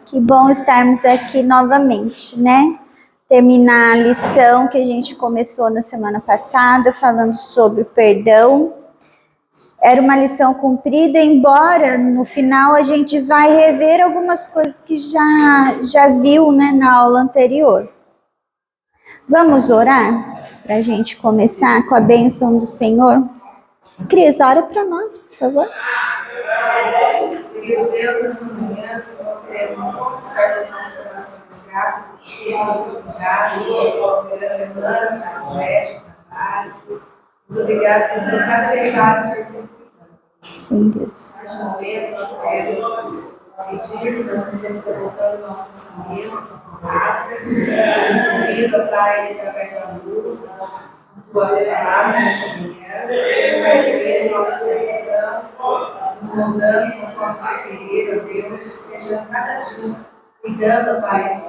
Que bom estarmos aqui novamente, né? Terminar a lição que a gente começou na semana passada, falando sobre o perdão. Era uma lição comprida, embora no final a gente vai rever algumas coisas que já viu, né, na aula anterior. Vamos orar para a gente começar com a bênção do Senhor? Cris, ora para nós, por favor. Querido Deus, nessa manhã, Senhor, queremos estar com nossos corações gratos a Ti, muito obrigado pela semana, os seus médicos, trabalho. Muito obrigado por cada detalhe que o Senhor sempre cuidando. Sim, Deus. Neste momento, nós queremos pedir, nós precisamos estar voltando o nosso pensamento, a palavra, vida, Pai, através da luz, tua palavra nessa manhã, seja mais querido o nosso coração, nos moldando conforme tu querer, ó Deus, seja cada dia cuidando, Pai,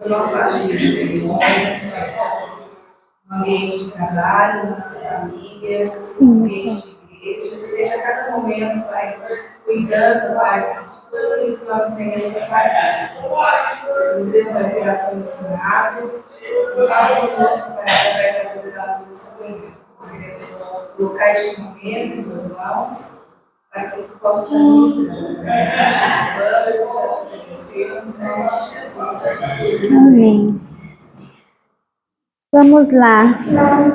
do nosso agir, no momento que nós estamos no ambiente de trabalho, na nossa família, no ambiente de igreja, seja cada momento, Pai, cuidando, Pai, de tudo aquilo que nós venhamos a fazer. Nos dê uma coração ensinável, fala conosco, Pai, através da vida da luz dessa manhã. Nós queremos colocar este momento em tuas mãos, para que tu possa estar ministrando. Nós te agradecemos, em nome de Jesus. Amém. Vamos lá.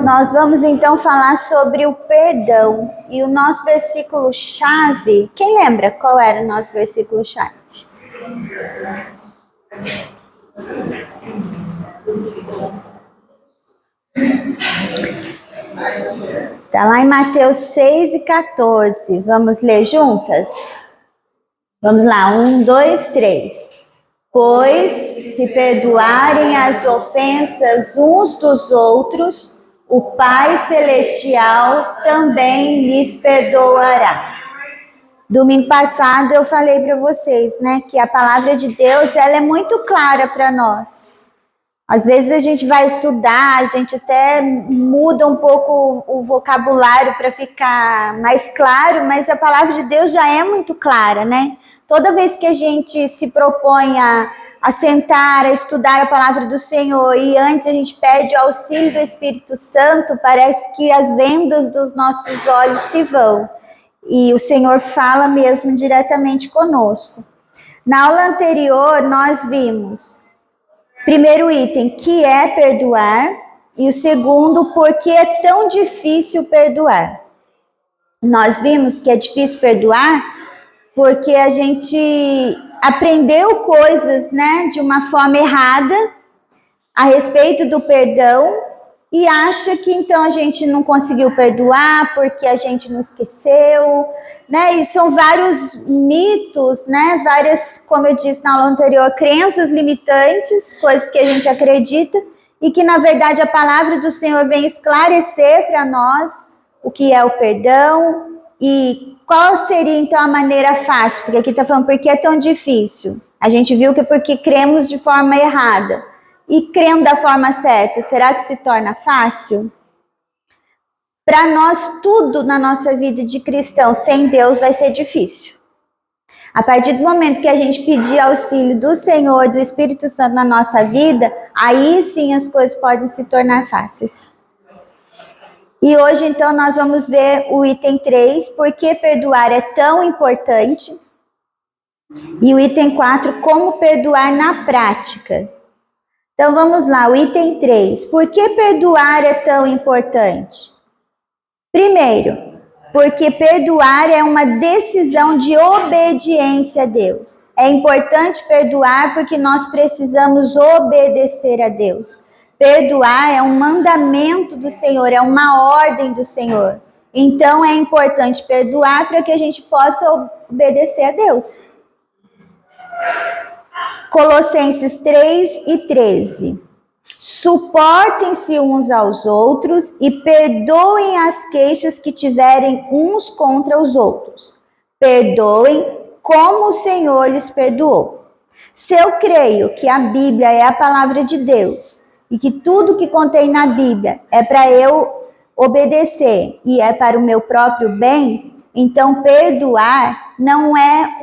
Nós vamos então falar sobre o perdão. E o nosso versículo-chave, quem lembra qual era o nosso versículo-chave? Está lá em Mateus 6:14. Vamos ler juntas? Vamos lá, 1, 2, 3. Pois, se perdoarem as ofensas uns dos outros, o Pai Celestial também lhes perdoará. Domingo passado eu falei para vocês, né, que a palavra de Deus, ela é muito clara para nós. Às vezes a gente vai estudar, a gente até muda um pouco o vocabulário para ficar mais claro, mas a palavra de Deus já é muito clara, né? Toda vez que a gente se propõe a sentar, a estudar a palavra do Senhor e antes a gente pede o auxílio do Espírito Santo, parece que as vendas dos nossos olhos se vão. E o Senhor fala mesmo diretamente conosco. Na aula anterior nós vimos primeiro item, que é perdoar, e o segundo, por que é tão difícil perdoar. Nós vimos que é difícil perdoar porque a gente aprendeu coisas, né, de uma forma errada a respeito do perdão e acha que então a gente não conseguiu perdoar porque a gente não esqueceu, né? E são vários mitos, né? Várias, como eu disse na aula anterior, crenças limitantes, coisas que a gente acredita e que na verdade a palavra do Senhor vem esclarecer para nós o que é o perdão e qual seria então a maneira fácil, porque aqui está falando por que é tão difícil. A gente viu que é porque cremos de forma errada. E crendo da forma certa, será que se torna fácil? Para nós, tudo na nossa vida de cristão sem Deus vai ser difícil. A partir do momento que a gente pedir auxílio do Senhor, do Espírito Santo na nossa vida, aí sim as coisas podem se tornar fáceis. E hoje, então, nós vamos ver o item 3, por que perdoar é tão importante. E o item 4, como perdoar na prática. Então, vamos lá, o item 3. Por que perdoar é tão importante? Primeiro, porque perdoar é uma decisão de obediência a Deus. É importante perdoar porque nós precisamos obedecer a Deus. Perdoar é um mandamento do Senhor, é uma ordem do Senhor. Então, é importante perdoar para que a gente possa obedecer a Deus. Colossenses 3:13. Suportem-se uns aos outros e perdoem as queixas que tiverem uns contra os outros. Perdoem como o Senhor lhes perdoou. Se eu creio que a Bíblia é a palavra de Deus e que tudo que contém na Bíblia é para eu obedecer e é para o meu próprio bem, então perdoar não é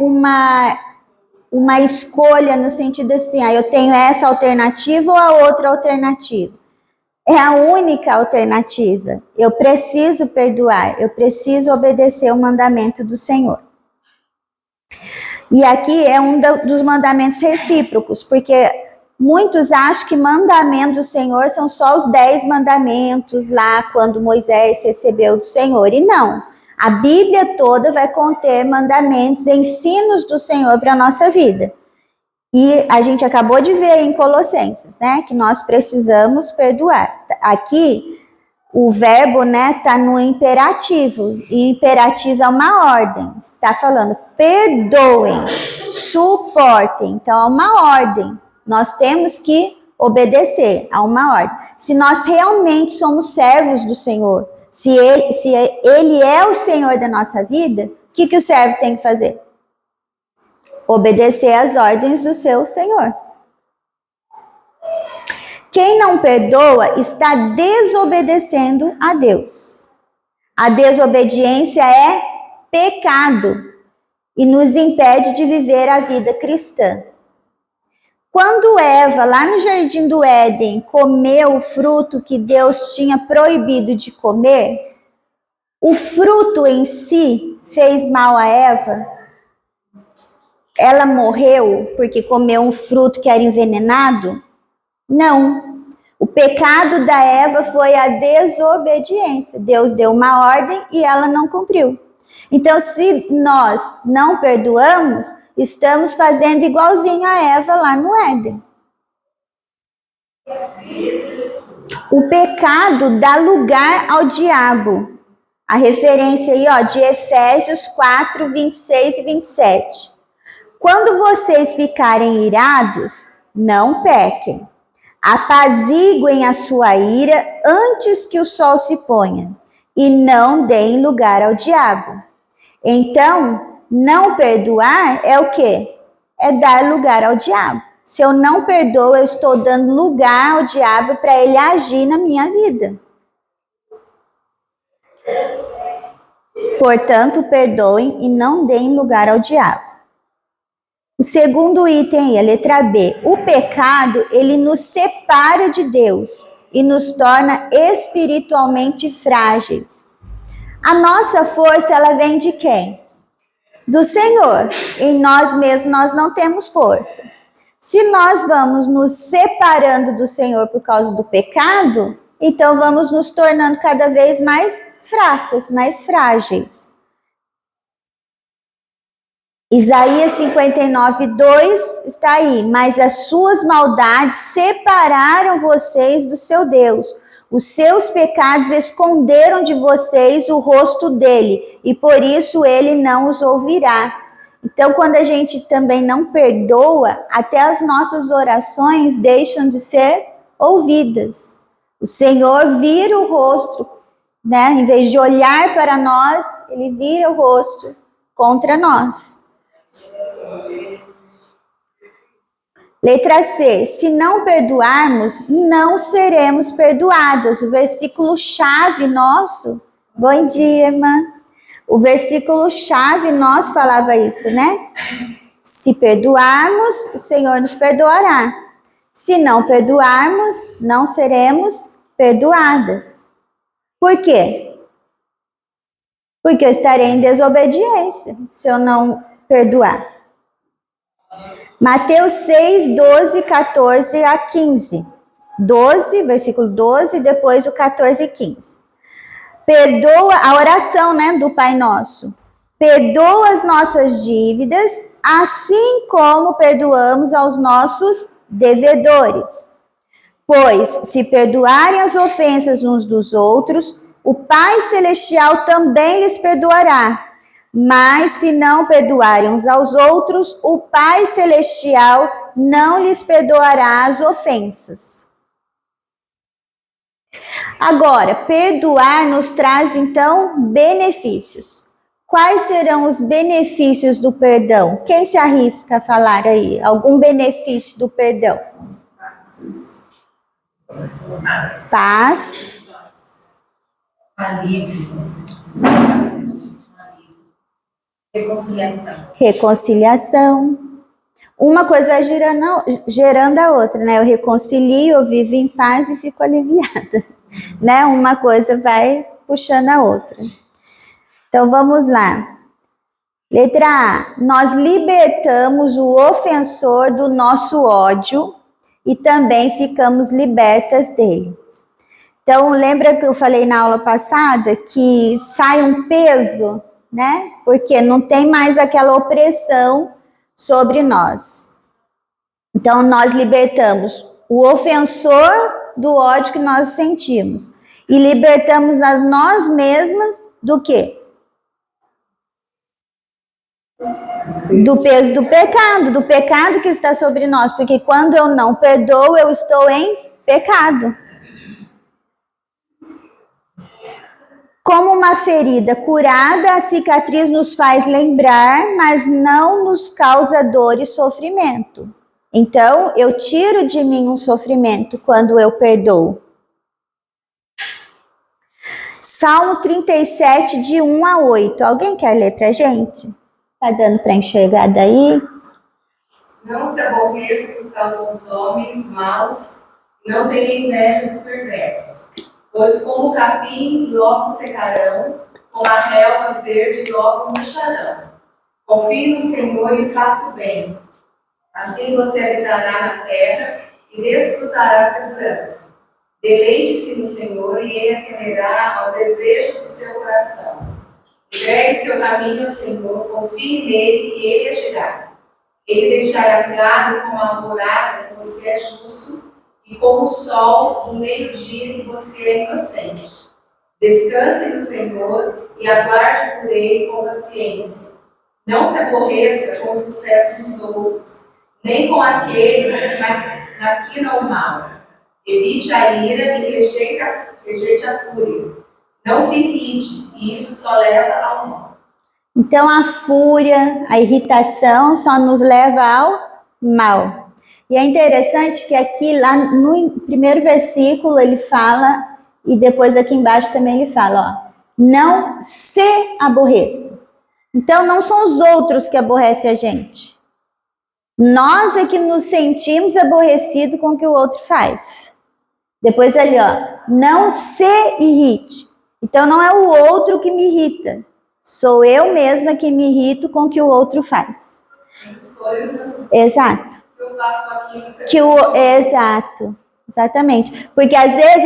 uma escolha no sentido assim, eu tenho essa alternativa ou a outra alternativa. É a única alternativa. Eu preciso perdoar, eu preciso obedecer o mandamento do Senhor. E aqui é um dos mandamentos recíprocos, porque muitos acham que mandamentos do Senhor são só os 10 mandamentos lá quando Moisés recebeu do Senhor. E não, a Bíblia toda vai conter mandamentos, ensinos do Senhor para a nossa vida. E a gente acabou de ver em Colossenses, né, que nós precisamos perdoar. Aqui, o verbo, né, tá no imperativo, e imperativo é uma ordem, está falando perdoem, suportem, então é uma ordem, nós temos que obedecer a uma ordem. Se nós realmente somos servos do Senhor, se ele é o Senhor da nossa vida, o que o servo tem que fazer? Obedecer às ordens do seu Senhor. Quem não perdoa está desobedecendo a Deus. A desobediência é pecado e nos impede de viver a vida cristã. Quando Eva, lá no Jardim do Éden, comeu o fruto que Deus tinha proibido de comer, o fruto em si fez mal a Eva? Ela morreu porque comeu um fruto que era envenenado? Não. O pecado da Eva foi a desobediência. Deus deu uma ordem e ela não cumpriu. Então, se nós não perdoamos, estamos fazendo igualzinho a Eva lá no Éden. O pecado dá lugar ao diabo. A referência aí, de Efésios 4, 26 e 27. Quando vocês ficarem irados, não pequem. Apaziguem a sua ira antes que o sol se ponha, e não deem lugar ao diabo. Então, não perdoar é o quê? É dar lugar ao diabo. Se eu não perdoo, eu estou dando lugar ao diabo para ele agir na minha vida. Portanto, perdoem e não deem lugar ao diabo. O segundo item, a letra B. O pecado, ele nos separa de Deus e nos torna espiritualmente frágeis. A nossa força, ela vem de quem? Do Senhor. Em nós mesmos, nós não temos força. Se nós vamos nos separando do Senhor por causa do pecado, então vamos nos tornando cada vez mais fracos, mais frágeis. Isaías 59, 2 está aí. Mas as suas maldades separaram vocês do seu Deus. Os seus pecados esconderam de vocês o rosto dele, e por isso ele não os ouvirá. Então, quando a gente também não perdoa, até as nossas orações deixam de ser ouvidas. O Senhor vira o rosto, né? Em vez de olhar para nós, ele vira o rosto contra nós. Letra C. Se não perdoarmos, não seremos perdoadas. O versículo chave nosso. Bom dia, irmã. O versículo chave nosso falava isso, né? Se perdoarmos, o Senhor nos perdoará. Se não perdoarmos, não seremos perdoadas. Por quê? Porque eu estarei em desobediência se eu não perdoar. Mateus 6, 12, 14 a 15. 12, versículo 12, depois o 14 e 15. Perdoa, a oração, né, do Pai Nosso. Perdoa as nossas dívidas, assim como perdoamos aos nossos devedores. Pois, se perdoarem as ofensas uns dos outros, o Pai Celestial também lhes perdoará. Mas se não perdoarem uns aos outros, o Pai Celestial não lhes perdoará as ofensas. Agora, perdoar nos traz, então, benefícios. Quais serão os benefícios do perdão? Quem se arrisca a falar aí? Algum benefício do perdão? Paz. Alívio. Reconciliação. Reconciliação. Uma coisa vai gerando a outra, né? Eu reconcilio, eu vivo em paz e fico aliviada, né? Uma coisa vai puxando a outra. Então, vamos lá. Letra A. Nós libertamos o ofensor do nosso ódio e também ficamos libertas dele. Então, lembra que eu falei na aula passada que sai um peso, né? Porque não tem mais aquela opressão sobre nós. Então, nós libertamos o ofensor do ódio que nós sentimos e libertamos a nós mesmas do quê? Do peso do pecado que está sobre nós, porque quando eu não perdoo, eu estou em pecado. Como uma ferida curada, a cicatriz nos faz lembrar, mas não nos causa dor e sofrimento. Então, eu tiro de mim um sofrimento quando eu perdoo. Salmo 37, de 1 a 8. Alguém quer ler pra gente? Tá dando para enxergar daí? Não se aborreça por causa dos homens maus, não tenha inveja dos perversos. Pois como o capim logo secarão, como a relva verde logo murcharão. Confie no Senhor e faça o bem. Assim você habitará na terra e desfrutará a segurança. Deleite-se no Senhor e Ele atenderá aos desejos do seu coração. Entregue seu caminho ao Senhor, confie nele e Ele agirá. Ele deixará claro como a alvorada que você é justo e como o sol no meio-dia que você é inocente. Descanse no Senhor e aguarde por Ele com paciência. Não se aborreça com o sucesso dos outros, nem com aqueles que maquinam o mal. Evite a ira e rejeite a fúria. Não se irrite, e isso só leva ao mal. Então, a fúria, a irritação só nos leva ao mal. E é interessante que aqui, lá no primeiro versículo, ele fala, e depois aqui embaixo também ele fala, ó, não se aborreça. Então, não são os outros que aborrecem a gente. Nós é que nos sentimos aborrecidos com o que o outro faz. Depois ali, ó, não se irrite. Então, não é o outro que me irrita. Sou eu mesma que me irrito com o que o outro faz. Exato. Eu faço com aquilo Exato. Exatamente. Porque às vezes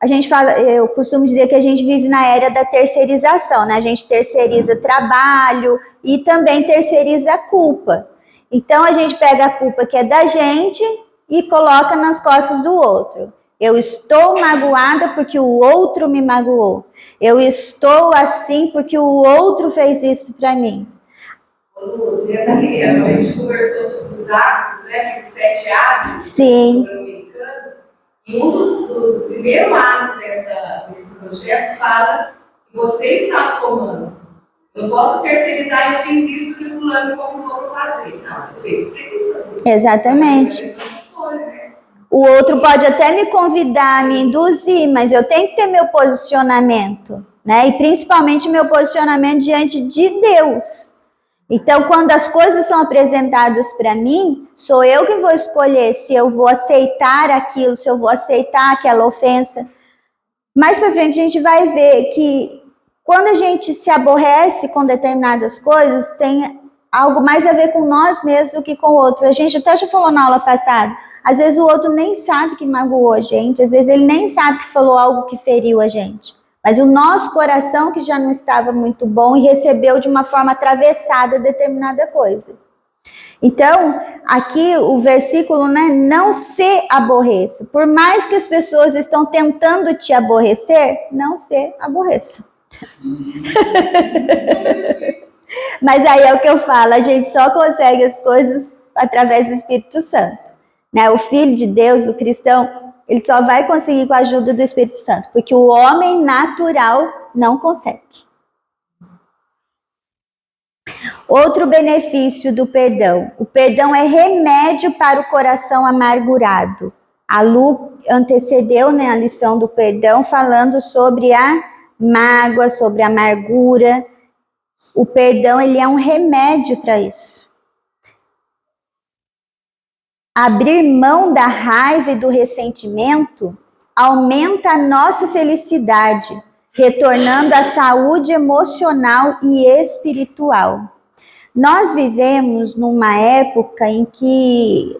a gente fala, eu costumo dizer que a gente vive na era da terceirização, né? A gente terceiriza trabalho e também terceiriza a culpa. Então, a gente pega a culpa que é da gente e coloca nas costas do outro. Eu estou magoada porque o outro me magoou. Eu estou assim porque o outro fez isso para mim. A gente conversou sobre os hábitos, né? Os 7 hábitos. Sim. E um dos primeiros hábitos desse projeto fala que você está no comando. Eu não posso terceirizar, eu fiz isso porque fulano me convidou para fazer. Não, você fez o que você quis fazer. Exatamente. É uma questão de escolha, né? O outro pode até me convidar, me induzir, mas eu tenho que ter meu posicionamento, né? E principalmente meu posicionamento diante de Deus. Então, quando as coisas são apresentadas para mim, sou eu que vou escolher se eu vou aceitar aquilo, se eu vou aceitar aquela ofensa. Mais para frente a gente vai ver que quando a gente se aborrece com determinadas coisas, tem algo mais a ver com nós mesmos do que com o outro. A gente até já falou na aula passada, às vezes o outro nem sabe que magoou a gente, às vezes ele nem sabe que falou algo que feriu a gente. Mas o nosso coração que já não estava muito bom e recebeu de uma forma atravessada determinada coisa. Então, aqui o versículo, né, não se aborreça. Por mais que as pessoas estão tentando te aborrecer, não se aborreça. Mas aí é o que eu falo, a gente só consegue as coisas através do Espírito Santo, né? O Filho de Deus, o cristão, ele só vai conseguir com a ajuda do Espírito Santo, porque o homem natural não consegue. Outro benefício do perdão. O perdão é remédio para o coração amargurado. A Lu antecedeu, né, a lição do perdão falando sobre a mágoa, sobre a amargura. O perdão, ele é um remédio para isso. Abrir mão da raiva e do ressentimento aumenta a nossa felicidade, retornando à saúde emocional e espiritual. Nós vivemos numa época em que,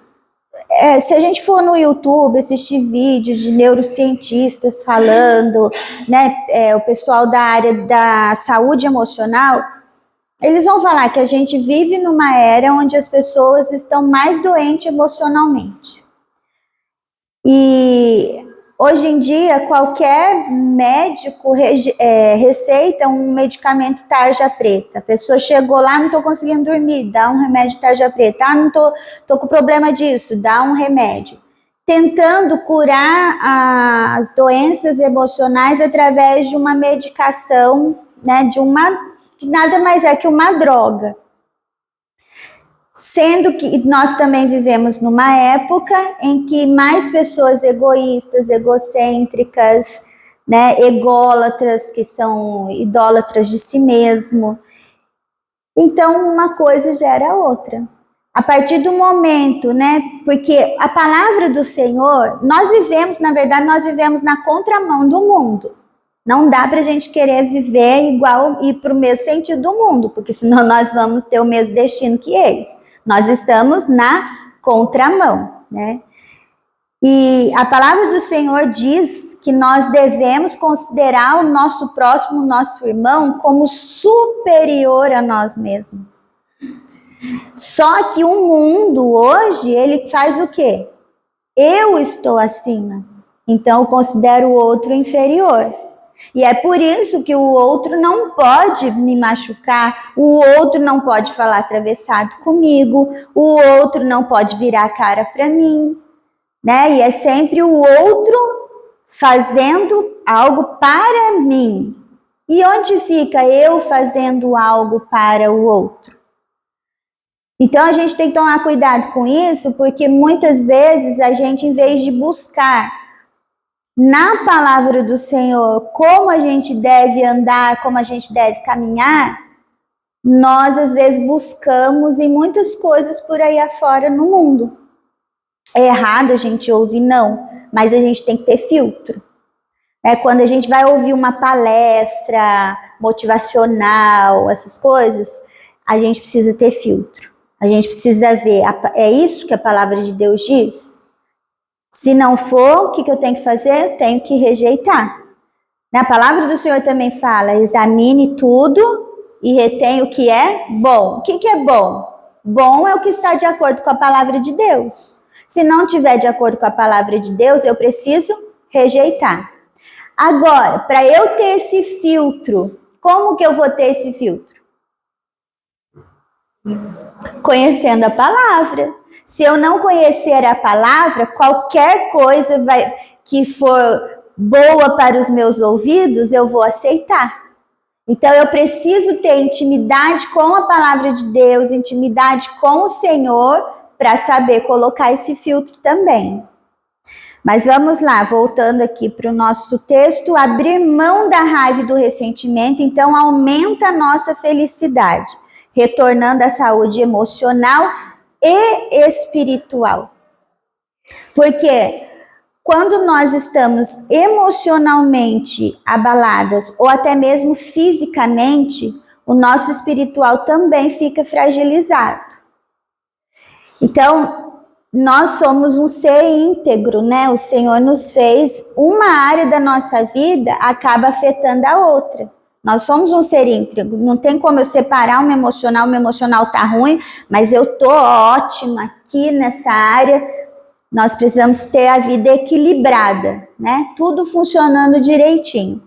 se a gente for no YouTube assistir vídeos de neurocientistas falando, né, o pessoal da área da saúde emocional, eles vão falar que a gente vive numa era onde as pessoas estão mais doentes emocionalmente. E hoje em dia, qualquer médico receita um medicamento tarja preta. A pessoa chegou lá, não estou conseguindo dormir, dá um remédio tarja preta. Ah, não estou com problema disso, dá um remédio. Tentando curar as doenças emocionais através de uma medicação, né, que nada mais é que uma droga. Sendo que nós também vivemos numa época em que mais pessoas egoístas, egocêntricas, né, ególatras, que são idólatras de si mesmo. Então, uma coisa gera outra. A partir do momento, né, porque a palavra do Senhor, nós vivemos na contramão do mundo. Não dá para a gente querer viver igual e para o mesmo sentido do mundo, porque senão nós vamos ter o mesmo destino que eles. Nós estamos na contramão, né? E a palavra do Senhor diz que nós devemos considerar o nosso próximo, o nosso irmão, como superior a nós mesmos. Só que o mundo hoje, ele faz o quê? Eu estou acima, então eu considero o outro inferior. E é por isso que o outro não pode me machucar, o outro não pode falar atravessado comigo, o outro não pode virar a cara para mim, né? E é sempre o outro fazendo algo para mim. E onde fica eu fazendo algo para o outro? Então a gente tem que tomar cuidado com isso, porque muitas vezes a gente, em vez de buscar na palavra do Senhor como a gente deve andar, como a gente deve caminhar, nós às vezes buscamos em muitas coisas por aí afora no mundo. É errado a gente ouvir, não, mas a gente tem que ter filtro. Quando a gente vai ouvir uma palestra motivacional, essas coisas, a gente precisa ter filtro. A gente precisa ver, é isso que a palavra de Deus diz? Se não for, o que eu tenho que fazer? Eu tenho que rejeitar. A palavra do Senhor também fala, examine tudo e retém o que é bom. O que é bom? Bom é o que está de acordo com a palavra de Deus. Se não estiver de acordo com a palavra de Deus, eu preciso rejeitar. Agora, para eu ter esse filtro, como que eu vou ter esse filtro? Conhecendo a palavra. Se eu não conhecer a palavra, qualquer coisa que for boa para os meus ouvidos, eu vou aceitar. Então, eu preciso ter intimidade com a palavra de Deus, intimidade com o Senhor, para saber colocar esse filtro também. Mas vamos lá, voltando aqui para o nosso texto, abrir mão da raiva e do ressentimento, então aumenta a nossa felicidade, retornando à saúde emocional e espiritual. Porque quando nós estamos emocionalmente abaladas ou até mesmo fisicamente, o nosso espiritual também fica fragilizado. Então, nós somos um ser íntegro, né? O Senhor nos fez, uma área da nossa vida acaba afetando a outra. Nós somos um ser íntegro, não tem como eu separar o meu emocional tá ruim, mas eu tô ótima aqui nessa área. Nós precisamos ter a vida equilibrada, né? Tudo funcionando direitinho.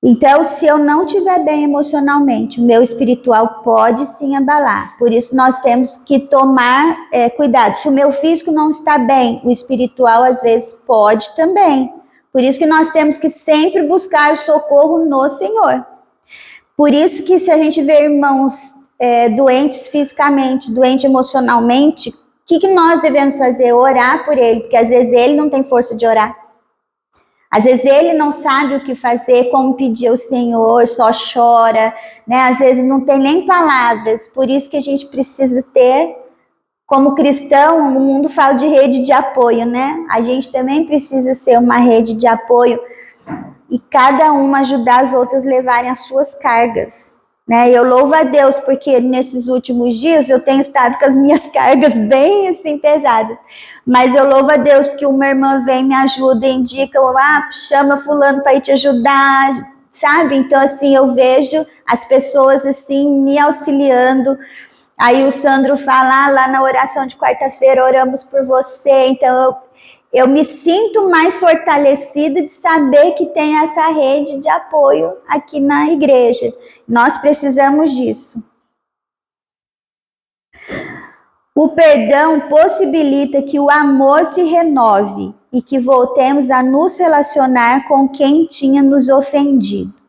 Então, se eu não estiver bem emocionalmente, o meu espiritual pode sim abalar. Por isso, nós temos que tomar cuidado. Se o meu físico não está bem, o espiritual às vezes pode também. Por isso que nós temos que sempre buscar o socorro no Senhor. Por isso que se a gente vê irmãos doentes fisicamente, doentes emocionalmente, o que nós devemos fazer? Orar por ele, porque às vezes ele não tem força de orar. Às vezes ele não sabe o que fazer, como pedir ao Senhor, só chora, né? Às vezes não tem nem palavras, por isso que a gente precisa ter Como cristão, o mundo fala de rede de apoio, né? A gente também precisa ser uma rede de apoio e cada uma ajudar as outras a levarem as suas cargas, né? Eu louvo a Deus porque nesses últimos dias eu tenho estado com as minhas cargas bem assim pesadas, mas eu louvo a Deus porque uma irmã vem, me ajuda, indica, chama fulano para ir te ajudar, sabe? Então assim, eu vejo as pessoas assim me auxiliando. Aí o Sandro fala, lá na oração de quarta-feira, oramos por você. Então eu me sinto mais fortalecida de saber que tem essa rede de apoio aqui na igreja. Nós precisamos disso. O perdão possibilita que o amor se renove e que voltemos a nos relacionar com quem tinha nos ofendido.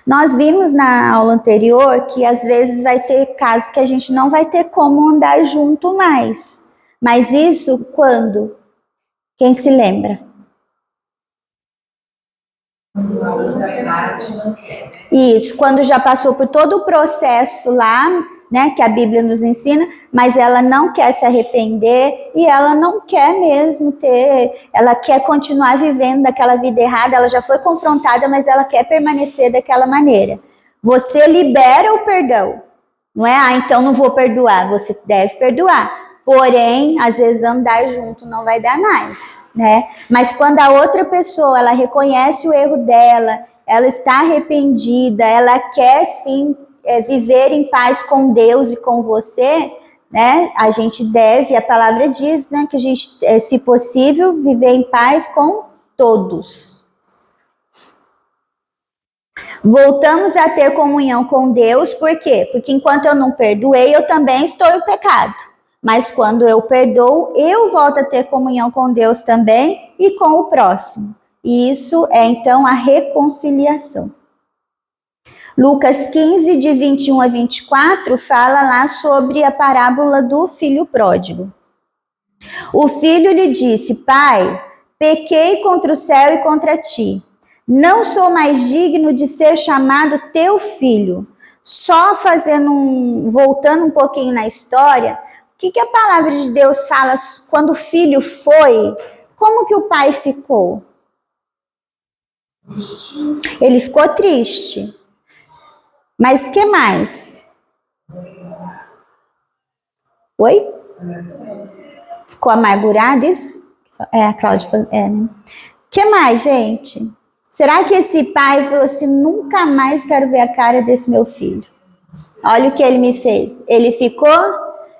Nós vimos na aula anterior que às vezes vai ter casos que a gente não vai ter como andar junto mais. Mas isso quando? Quem se lembra? Isso, quando já passou por todo o processo lá, né, que a Bíblia nos ensina, mas ela não quer se arrepender e ela não quer mesmo ela quer continuar vivendo daquela vida errada, ela já foi confrontada, mas ela quer permanecer daquela maneira. Você libera o perdão, não é? Então não vou perdoar, você deve perdoar, porém, às vezes andar junto não vai dar mais, né? Mas quando a outra pessoa, ela reconhece o erro dela, ela está arrependida, ela quer sim viver em paz com Deus e com você, né? A gente deve, a palavra diz, né, que a gente, se possível, viver em paz com todos. Voltamos a ter comunhão com Deus, por quê? Porque enquanto eu não perdoei, eu também estou em pecado. Mas quando eu perdoo, eu volto a ter comunhão com Deus também e com o próximo. E isso é então a reconciliação. Lucas 15, de 21 a 24, fala lá sobre a parábola do filho pródigo. O filho lhe disse, pai, pequei contra o céu e contra ti. Não sou mais digno de ser chamado teu filho. Só voltando um pouquinho na história, o que a palavra de Deus fala quando o filho foi? Como que o pai ficou? Ele ficou triste. Mas o que mais? Oi? Ficou amargurado isso? A Cláudia falou, né? O que mais, gente? Será que esse pai falou assim, nunca mais quero ver a cara desse meu filho? Olha o que ele me fez. Ele ficou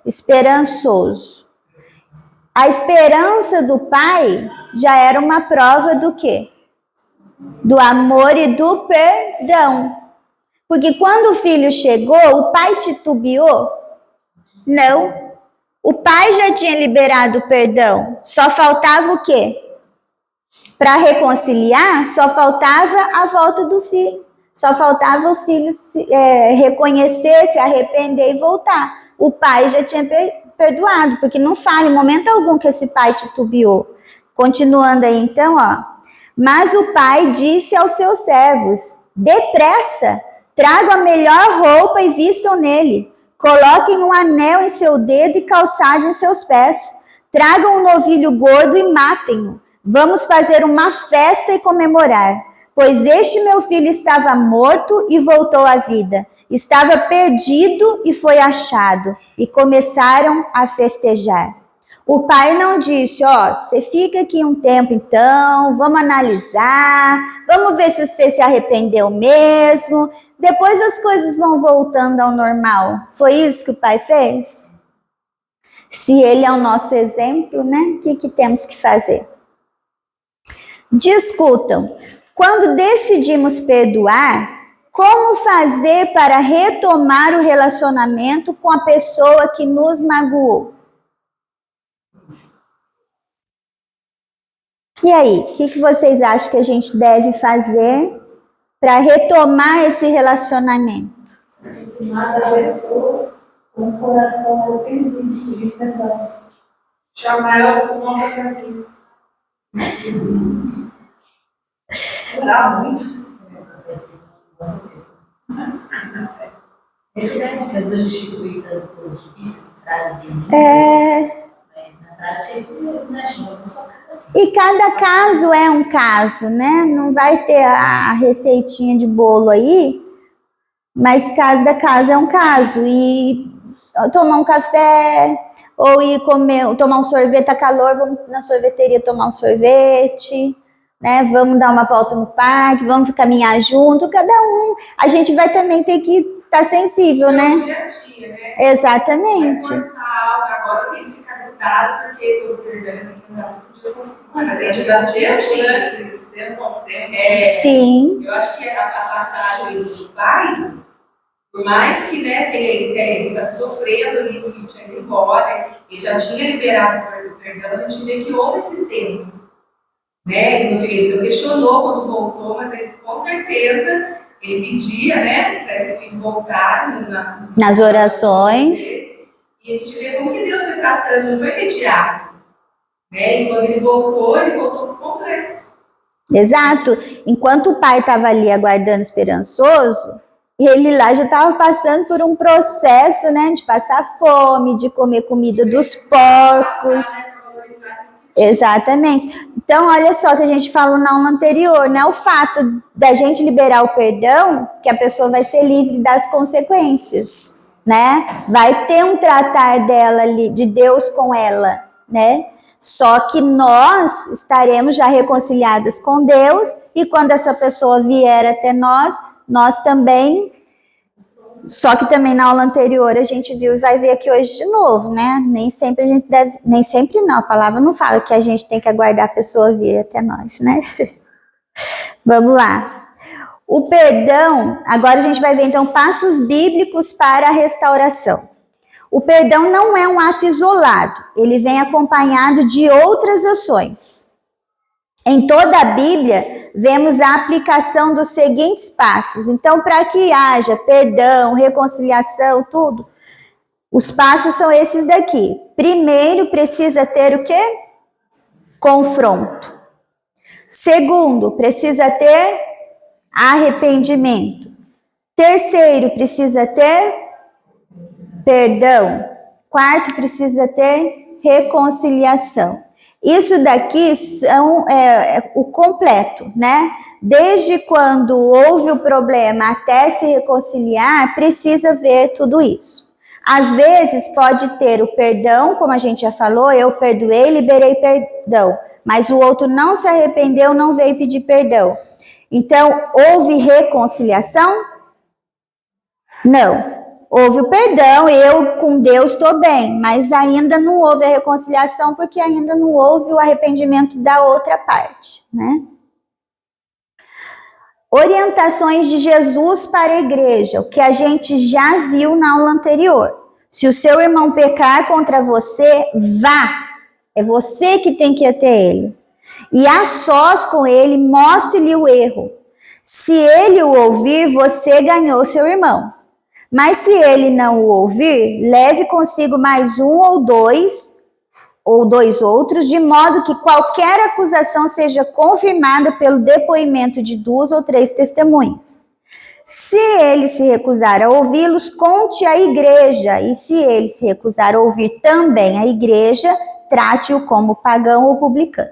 esperançoso. A esperança do pai já era uma prova do quê? Do amor e do perdão. Porque quando o filho chegou, o pai titubeou? Não. O pai já tinha liberado o perdão. Só faltava o quê? Para reconciliar, só faltava a volta do filho. Só faltava o filho reconhecer, se arrepender e voltar. O pai já tinha perdoado, porque não fala em momento algum que esse pai titubeou. Continuando aí então, ó. Mas o pai disse aos seus servos, depressa, tragam a melhor roupa e vistam nele. Coloquem um anel em seu dedo e calçados em seus pés. Tragam um novilho gordo e matem-no. Vamos fazer uma festa e comemorar. Pois este meu filho estava morto e voltou à vida. Estava perdido e foi achado. E começaram a festejar. O pai não disse, você fica aqui um tempo então, vamos analisar, vamos ver se você se arrependeu mesmo. Depois as coisas vão voltando ao normal. Foi isso que o pai fez? Se ele é o nosso exemplo, né? O que temos que fazer? Discutam. Quando decidimos perdoar, como fazer para retomar o relacionamento com a pessoa que nos magoou? E aí, o que vocês acham que a gente deve fazer para retomar esse relacionamento? Aproximar da pessoa com o coração arrependido de perdão. Chamar ela para tomar um cafezinho. Orar muito. É verdade, às vezes a gente fica pensando em coisas difíceis, Mas na prática é isso mesmo, né? Chama a sua casa. E cada caso é um caso, né? Não vai ter a receitinha de bolo aí, mas cada caso é um caso. E tomar um café, ou ir comer, tomar um sorvete, tá calor, vamos na sorveteria tomar um sorvete, né? Vamos dar uma volta no parque, vamos caminhar junto, cada um. A gente vai também ter que estar sensível, né? Dia a dia, né? Exatamente. Vai forçar algo, agora eu tenho que ficar grudado porque eu tô perdendo aqui, não dá todo dia eu consigo. Mas a gente dá dia a dia, eles têm um bom tempo. Sim. Eu acho que a passagem do pai, por mais que, né, ele estava sofrendo ali, o filho tinha ido embora, ele já tinha liberado o perdão, a gente vê que houve esse tempo. Né? Ele não questionou quando voltou, mas ele, com certeza ele pedia, né, para esse filho voltar nas orações. E a gente vê como que Deus foi tratando, não foi imediato. Né? E quando ele voltou por completo. Exato. Enquanto o pai estava ali aguardando esperançoso, ele lá já estava passando por um processo, né, de passar fome, de comer comida dos porcos. Exatamente. Então, olha só que a gente falou na aula anterior, né? O fato da gente liberar o perdão, que a pessoa vai ser livre das consequências, né? Vai ter um tratar dela ali, de Deus com ela, né? Só que nós estaremos já reconciliadas com Deus, e quando essa pessoa vier até nós também. Só que também na aula anterior a gente viu e vai ver aqui hoje de novo, né? Nem sempre a gente deve, nem sempre não, a palavra não fala que a gente tem que aguardar a pessoa vir até nós, né? Vamos lá. O perdão, agora a gente vai ver então passos bíblicos para a restauração. O perdão não é um ato isolado, ele vem acompanhado de outras ações. Em toda a Bíblia, vemos a aplicação dos seguintes passos. Então, para que haja perdão, reconciliação, tudo, os passos são esses daqui. Primeiro, precisa ter o quê? Confronto. Segundo, precisa ter arrependimento. Terceiro, precisa ter perdão. Quarto, precisa ter reconciliação. Isso daqui são o completo, né? Desde quando houve o problema até se reconciliar, precisa ver tudo isso. Às vezes pode ter o perdão, como a gente já falou, eu perdoei, liberei perdão, mas o outro não se arrependeu, não veio pedir perdão. Então, houve reconciliação? Não. Houve o perdão, eu com Deus estou bem, mas ainda não houve a reconciliação porque ainda não houve o arrependimento da outra parte, né? Orientações de Jesus para a igreja, o que a gente já viu na aula anterior. Se o seu irmão pecar contra você, vá. É você que tem que ir até ele. E a sós com ele, mostre-lhe o erro. Se ele o ouvir, você ganhou seu irmão. Mas se ele não o ouvir, leve consigo mais um ou dois outros, de modo que qualquer acusação seja confirmada pelo depoimento de 2 ou 3 testemunhas. Se ele se recusar a ouvi-los, conte à igreja, e se ele se recusar a ouvir também a igreja, trate-o como pagão ou publicano.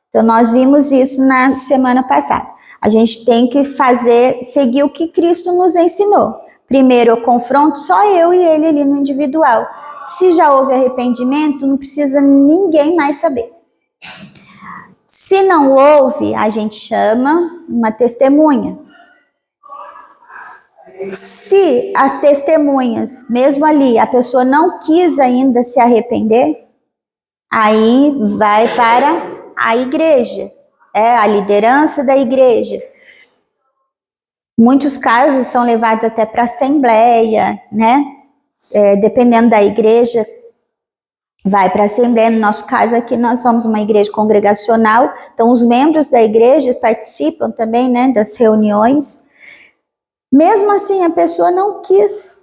Então, nós vimos isso na semana passada. A gente tem que seguir o que Cristo nos ensinou. Primeiro eu confronto só eu e ele ali no individual. Se já houve arrependimento, não precisa ninguém mais saber. Se não houve, a gente chama uma testemunha. Se as testemunhas, mesmo ali, a pessoa não quis ainda se arrepender, aí vai para a igreja, a liderança da igreja. Muitos casos são levados até para a assembleia, né? Dependendo da igreja, vai para a assembleia. No nosso caso aqui, nós somos uma igreja congregacional, então os membros da igreja participam também, né, das reuniões. Mesmo assim, a pessoa não quis.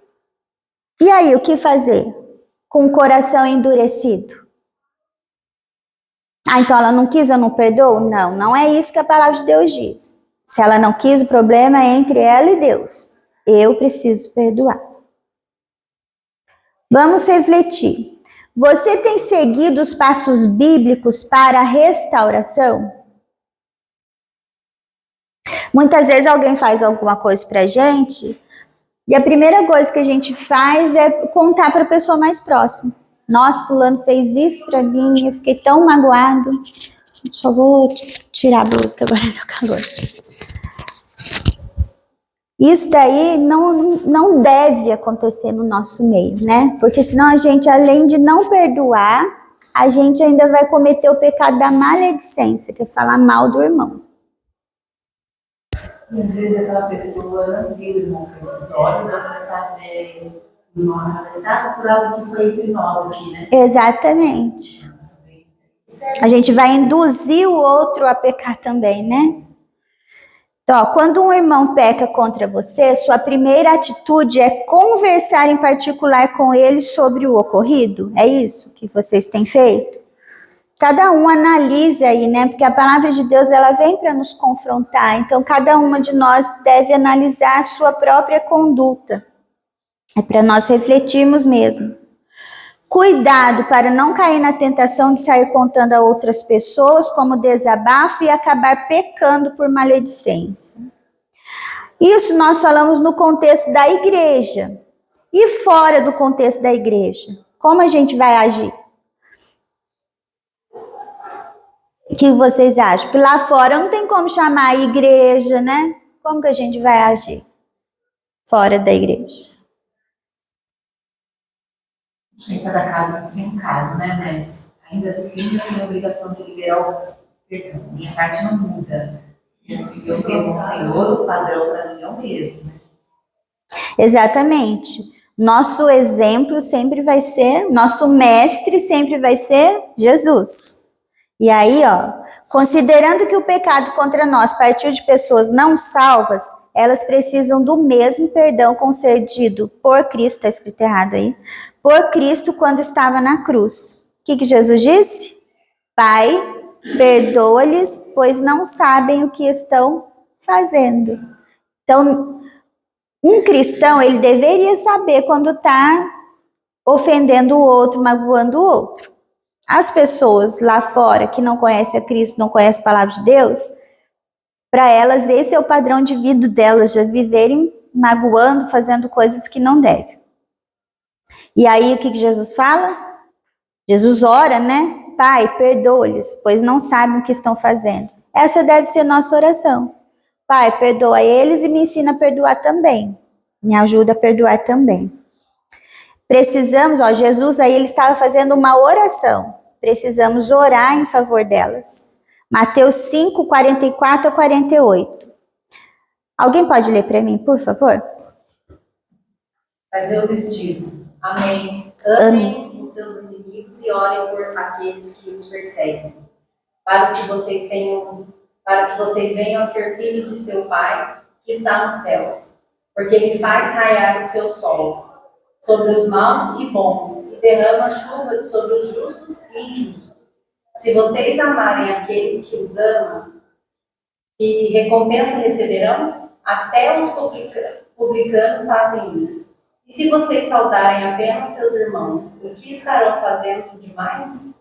E aí, o que fazer? Com o coração endurecido. Então ela não quis, eu não perdoo? Não, não é isso que a palavra de Deus diz. Se ela não quis, o problema é entre ela e Deus. Eu preciso perdoar. Vamos refletir. Você tem seguido os passos bíblicos para a restauração? Muitas vezes alguém faz alguma coisa pra gente e a primeira coisa que a gente faz é contar para a pessoa mais próxima. Nossa, fulano fez isso pra mim, eu fiquei tão magoado. Só vou tirar a blusa que agora tá calor. Isso daí não deve acontecer no nosso meio, né? Porque senão a gente, além de não perdoar, a gente ainda vai cometer o pecado da maledicência, que é falar mal do irmão. Às vezes aquela pessoa não viu o irmão com esses olhos, vai começar a ver o irmão atravessado por algo que foi entre nós aqui, né? Exatamente. A gente vai induzir o outro a pecar também, né? Então, quando um irmão peca contra você, sua primeira atitude é conversar em particular com ele sobre o ocorrido? É isso que vocês têm feito? Cada um analisa aí, né? Porque a palavra de Deus, ela vem para nos confrontar. Então, cada uma de nós deve analisar a sua própria conduta. É para nós refletirmos mesmo. Cuidado para não cair na tentação de sair contando a outras pessoas como desabafo e acabar pecando por maledicência. Isso nós falamos no contexto da igreja. E fora do contexto da igreja? Como a gente vai agir? O que vocês acham? Porque lá fora não tem como chamar a igreja, né? Como que a gente vai agir fora da igreja? Em cada caso, assim, um caso, né? Mas ainda assim, eu tenho a obrigação de liberar o perdão. Minha parte não muda. Se eu tenho o Senhor, o padrão para mim é o mesmo, né? Exatamente. Nosso exemplo sempre vai ser, nosso mestre sempre vai ser Jesus. E aí, considerando que o pecado contra nós partiu de pessoas não salvas, elas precisam do mesmo perdão concedido por Cristo, está escrito errado aí, por Cristo quando estava na cruz. O que Jesus disse? Pai, perdoa-lhes, pois não sabem o que estão fazendo. Então, um cristão, ele deveria saber quando está ofendendo o outro, magoando o outro. As pessoas lá fora que não conhecem a Cristo, não conhecem a palavra de Deus, para elas esse é o padrão de vida delas, já viverem magoando, fazendo coisas que não devem. E aí o que Jesus fala? Jesus ora, né? Pai, perdoa-lhes, pois não sabem o que estão fazendo. Essa deve ser nossa oração. Pai, perdoa eles e me ensina a perdoar também. Me ajuda a perdoar também. Precisamos, Jesus aí ele estava fazendo uma oração. Precisamos orar em favor delas. Mateus 5, 44 a 48. Alguém pode ler para mim, por favor? Mas eu lhes digo, amém. Amem os seus inimigos e orem por aqueles que os perseguem, para que vocês venham a ser filhos de seu Pai, que está nos céus. Porque ele faz raiar o seu sol sobre os maus e bons, e derrama chuva sobre os justos e injustos. Se vocês amarem aqueles que os amam, que recompensa receberão? Até os publicanos fazem isso. E se vocês saudarem apenas seus irmãos, o que estarão fazendo demais?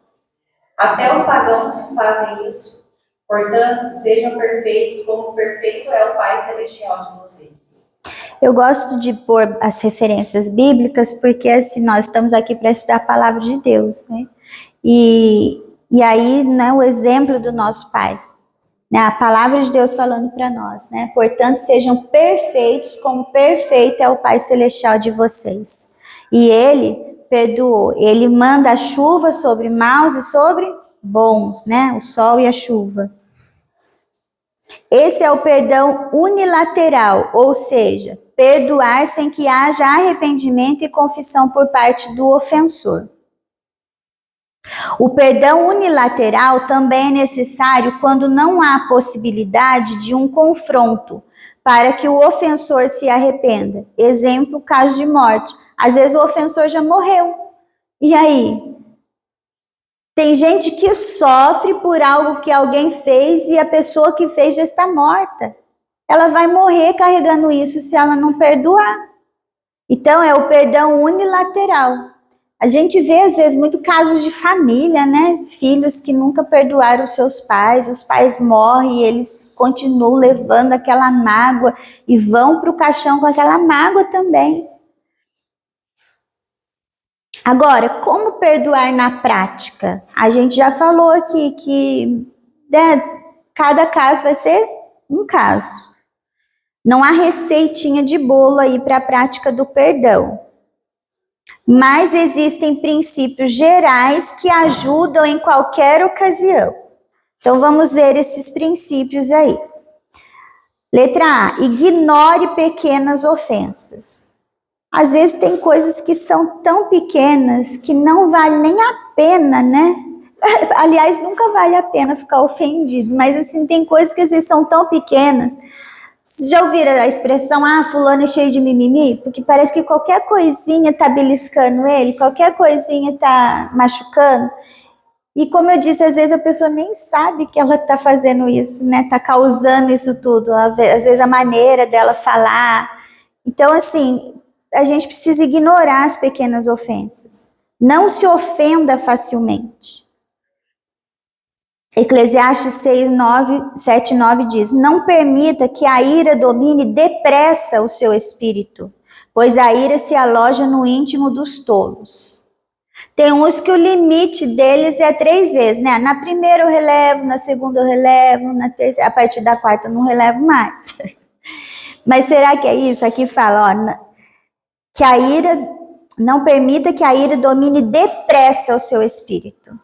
Até os pagãos fazem isso. Portanto, sejam perfeitos como perfeito é o Pai Celestial de vocês. Eu gosto de pôr as referências bíblicas porque assim, nós estamos aqui para estudar a palavra de Deus, né? E aí, né, o exemplo do nosso Pai, né, a palavra de Deus falando para nós, né? Portanto, sejam perfeitos como perfeito é o Pai Celestial de vocês. E Ele perdoou, Ele manda a chuva sobre maus e sobre bons, né? O sol e a chuva. Esse é o perdão unilateral, ou seja, perdoar sem que haja arrependimento e confissão por parte do ofensor. O perdão unilateral também é necessário quando não há possibilidade de um confronto para que o ofensor se arrependa. Exemplo, caso de morte. Às vezes o ofensor já morreu. E aí? Tem gente que sofre por algo que alguém fez e a pessoa que fez já está morta. Ela vai morrer carregando isso se ela não perdoar. Então é o perdão unilateral. A gente vê, às vezes, muito casos de família, né? Filhos que nunca perdoaram seus pais, os pais morrem e eles continuam levando aquela mágoa e vão para o caixão com aquela mágoa também. Agora, como perdoar na prática? A gente já falou aqui que, né, cada caso vai ser um caso. Não há receitinha de bolo aí para a prática do perdão. Mas existem princípios gerais que ajudam em qualquer ocasião. Então vamos ver esses princípios aí. Letra A, ignore pequenas ofensas. Às vezes tem coisas que são tão pequenas que não vale nem a pena, né? Aliás, nunca vale a pena ficar ofendido, mas assim, tem coisas que às vezes são tão pequenas. Vocês já ouviram a expressão, fulano é cheio de mimimi? Porque parece que qualquer coisinha tá beliscando ele, qualquer coisinha tá machucando. E como eu disse, às vezes a pessoa nem sabe que ela tá fazendo isso, né? Tá causando isso tudo. Às vezes a maneira dela falar. Então, assim, a gente precisa ignorar as pequenas ofensas. Não se ofenda facilmente. Eclesiastes 7, 9 diz, não permita que a ira domine depressa o seu espírito, pois a ira se aloja no íntimo dos tolos. Tem uns que o limite deles é 3 vezes, né? Na primeira eu relevo, na segunda eu relevo, na terceira, a partir da quarta eu não relevo mais. Mas será que é isso? Aqui fala, que a ira, não permita que a ira domine depressa o seu espírito,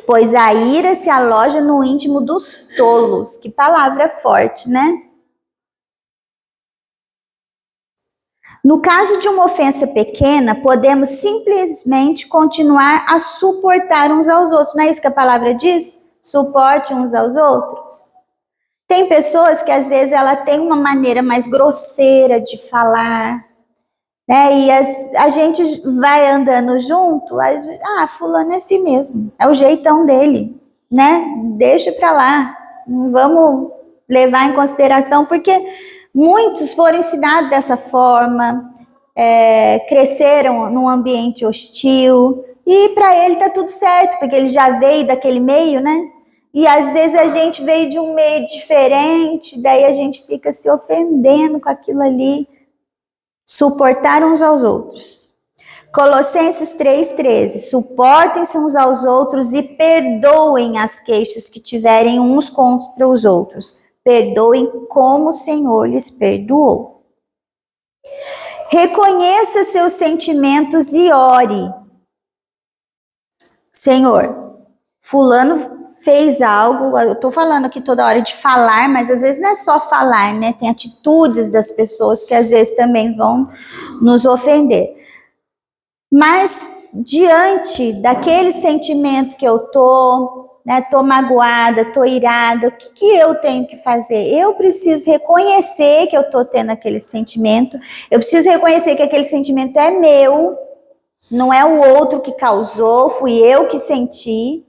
pois a ira se aloja no íntimo dos tolos. Que palavra forte, né? No caso de uma ofensa pequena, podemos simplesmente continuar a suportar uns aos outros. Não é isso que a palavra diz? Suporte uns aos outros. Tem pessoas que às vezes ela tem uma maneira mais grosseira de falar, né? E a gente vai andando junto, fulano é assim mesmo, é o jeitão dele, né? Deixa pra lá, não vamos levar em consideração, porque muitos foram ensinados dessa forma, cresceram num ambiente hostil, e para ele tá tudo certo, porque ele já veio daquele meio, né? E às vezes a gente veio de um meio diferente, daí a gente fica se ofendendo com aquilo ali. Suportar uns aos outros. Colossenses 3,13. Suportem-se uns aos outros e perdoem as queixas que tiverem uns contra os outros. Perdoem como o Senhor lhes perdoou. Reconheça seus sentimentos e ore. Senhor, fulano fez algo, eu estou falando aqui toda hora de falar, mas às vezes não é só falar, né? Tem atitudes das pessoas que às vezes também vão nos ofender. Mas diante daquele sentimento que eu tô, né, tô magoada, tô irada, o que eu tenho que fazer? Eu preciso reconhecer que eu tô tendo aquele sentimento, eu preciso reconhecer que aquele sentimento é meu, não é o outro que causou, fui eu que senti.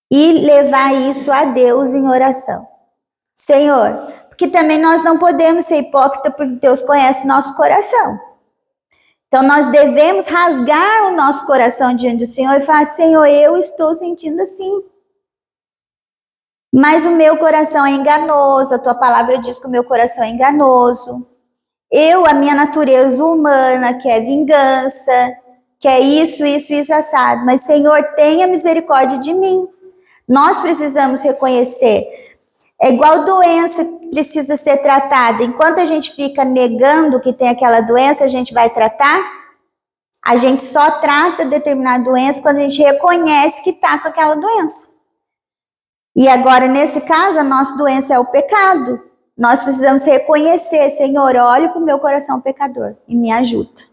E levar isso a Deus em oração. Senhor, porque também nós não podemos ser hipócritas, porque Deus conhece o nosso coração. Então nós devemos rasgar o nosso coração diante do Senhor e falar, Senhor, eu estou sentindo assim. Mas o meu coração é enganoso, a tua palavra diz que o meu coração é enganoso. A minha natureza humana quer vingança, quer isso, assado. Mas Senhor, tenha misericórdia de mim. Nós precisamos reconhecer. É igual doença que precisa ser tratada. Enquanto a gente fica negando que tem aquela doença, a gente vai tratar? A gente só trata determinada doença quando a gente reconhece que está com aquela doença. E agora, nesse caso, a nossa doença é o pecado. Nós precisamos reconhecer, Senhor, olhe para o meu coração pecador e me ajuda.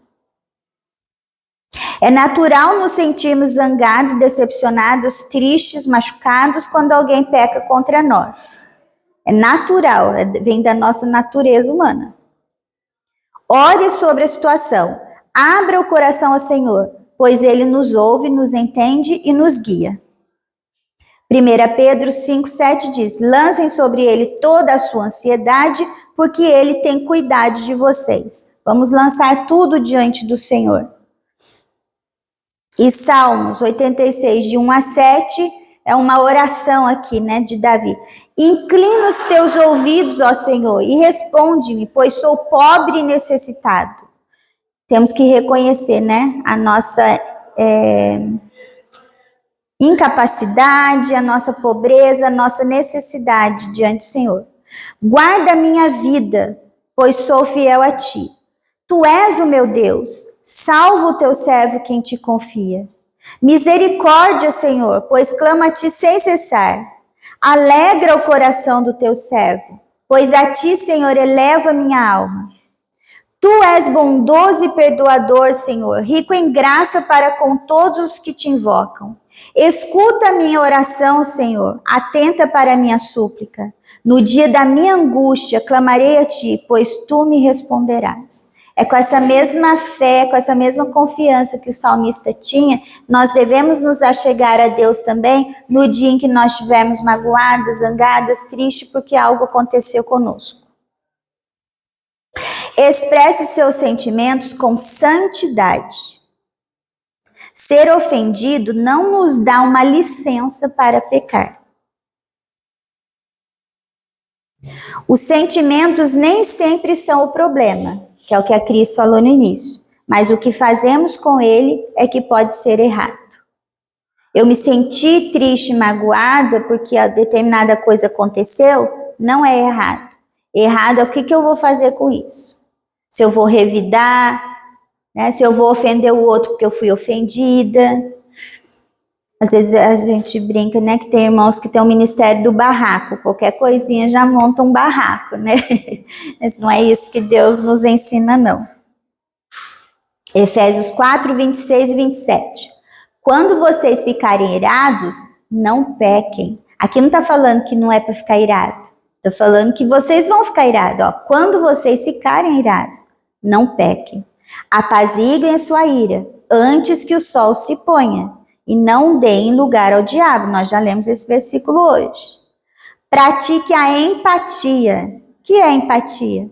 É natural nos sentirmos zangados, decepcionados, tristes, machucados quando alguém peca contra nós. É natural, vem da nossa natureza humana. Ore sobre a situação. Abra o coração ao Senhor, pois Ele nos ouve, nos entende e nos guia. 1 Pedro 5,7 diz, lancem sobre Ele toda a sua ansiedade, porque Ele tem cuidado de vocês. Vamos lançar tudo diante do Senhor. E Salmos 86, de 1 a 7, é uma oração aqui, né, de Davi. Inclina os teus ouvidos, ó Senhor, e responde-me, pois sou pobre e necessitado. Temos que reconhecer, né, a nossa incapacidade, a nossa pobreza, a nossa necessidade diante do Senhor. Guarda a minha vida, pois sou fiel a ti. Tu és o meu Deus, salva o teu servo quem te confia. Misericórdia, Senhor, pois clama a ti sem cessar. Alegra o coração do teu servo, pois a ti, Senhor, eleva minha alma. Tu és bondoso e perdoador, Senhor, rico em graça para com todos os que te invocam. Escuta a minha oração, Senhor, atenta para a minha súplica. No dia da minha angústia, clamarei a ti, pois tu me responderás. É com essa mesma fé, com essa mesma confiança que o salmista tinha, nós devemos nos achegar a Deus também no dia em que nós estivermos magoadas, zangadas, tristes, porque algo aconteceu conosco. Expresse seus sentimentos com santidade. Ser ofendido não nos dá uma licença para pecar. Os sentimentos nem sempre são o problema, que é o que a Cris falou no início, mas o que fazemos com ele é que pode ser errado. Eu me senti triste, magoada porque a determinada coisa aconteceu, não é errado. Errado é o que eu vou fazer com isso. Se eu vou revidar, né? Se eu vou ofender o outro porque eu fui ofendida. Às vezes a gente brinca, né, que tem irmãos que tem o ministério do barraco, qualquer coisinha já monta um barraco, né? Mas não é isso que Deus nos ensina, não. Efésios 4, 26 e 27. Quando vocês ficarem irados, não pequem. Aqui não está falando que não é para ficar irado. Está falando que vocês vão ficar irados. Ó. Quando vocês ficarem irados, não pequem. Apaziguem a sua ira, antes que o sol se ponha. E não deem lugar ao diabo. Nós já lemos esse versículo hoje. Pratique a empatia. O que é empatia?